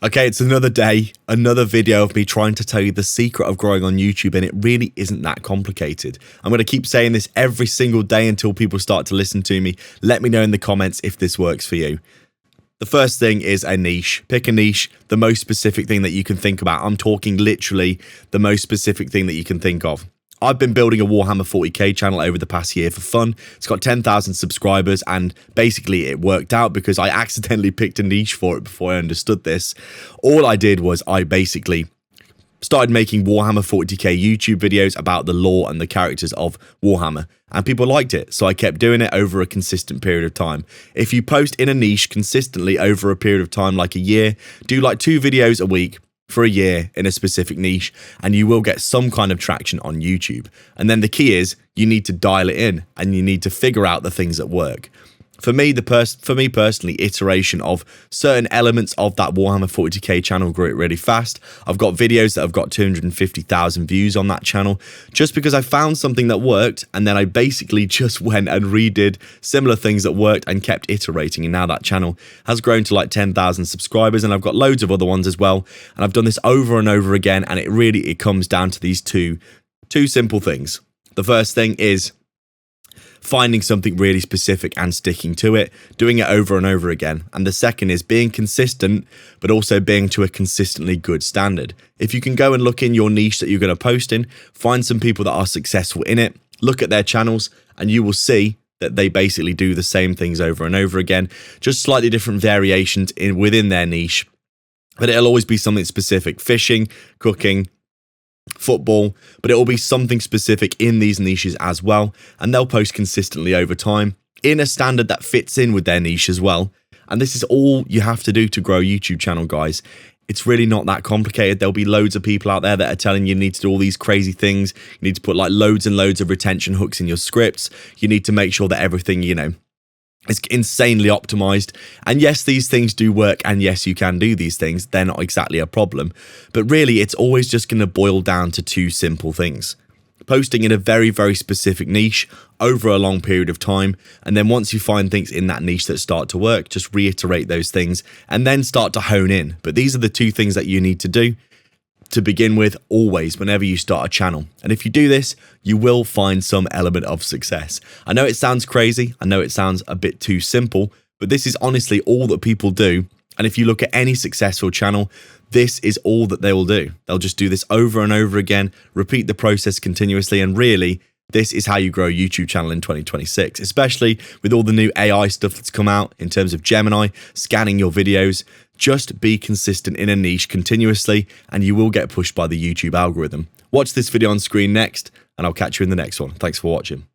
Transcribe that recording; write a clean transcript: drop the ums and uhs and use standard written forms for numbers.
Okay, it's another day, another video of me trying to tell you the secret of growing on YouTube, and it really isn't that complicated. I'm going to keep saying this every single day until people start to listen to me. Let me know in the comments if this works for you. The first thing is a niche. Pick a niche, the most specific thing that you can think about. I'm talking literally the most specific thing that you can think of. I've been building a Warhammer 40k channel over the past year for fun. It's got 10,000 subscribers, and basically it worked out because I accidentally picked a niche for it before I understood this. All I did was I basically started making Warhammer 40k YouTube videos about the lore and the characters of Warhammer, and people liked it, so I kept doing it over a consistent period of time. If you post in a niche consistently over a period of time, like a year, do like 2 videos a week for a year in a specific niche, and you will get some kind of traction on YouTube. And then the key is you need to dial it in, and you need to figure out the things that work. For me personally, iteration of certain elements of that Warhammer 40k channel grew it really fast. I've got videos that have got 250,000 views on that channel just because I found something that worked, and then I basically just went and redid similar things that worked and kept iterating, and now that channel has grown to like 10,000 subscribers, and I've got loads of other ones as well, and I've done this over and over again, and it comes down to these two simple things. The first thing is finding something really specific and sticking to it, doing it over and over again. And the second is being consistent, but also being to a consistently good standard. If you can go and look in your niche that you're going to post in, find some people that are successful in it, look at their channels, and you will see that they basically do the same things over and over again, just slightly different variations within their niche. But it'll always be something specific: fishing, cooking, football, but it will be something specific in these niches as well, and they'll post consistently over time in a standard that fits in with their niche as well. And this is all you have to do to grow a YouTube channel, guys. It's really not that complicated. There'll be loads of people out there that are telling you need to do all these crazy things. You need to put like loads and loads of retention hooks in your scripts. You need to make sure that everything, it's insanely optimized. And yes, these things do work, and yes, you can do these things. They're not exactly a problem. But really, it's always just going to boil down to 2 simple things: posting in a very, very specific niche over a long period of time. And then once you find things in that niche that start to work, just reiterate those things and then start to hone in. But these are the 2 things that you need to do to begin with, always, whenever you start a channel. And if you do this, you will find some element of success. I know it sounds crazy. I know it sounds a bit too simple, but this is honestly all that people do. And if you look at any successful channel, this is all that they will do. They'll just do this over and over again, repeat the process continuously, and really, this is how you grow a YouTube channel in 2026, especially with all the new AI stuff that's come out in terms of Gemini, scanning your videos. Just be consistent in a niche continuously, and you will get pushed by the YouTube algorithm. Watch this video on screen next, and I'll catch you in the next one. Thanks for watching.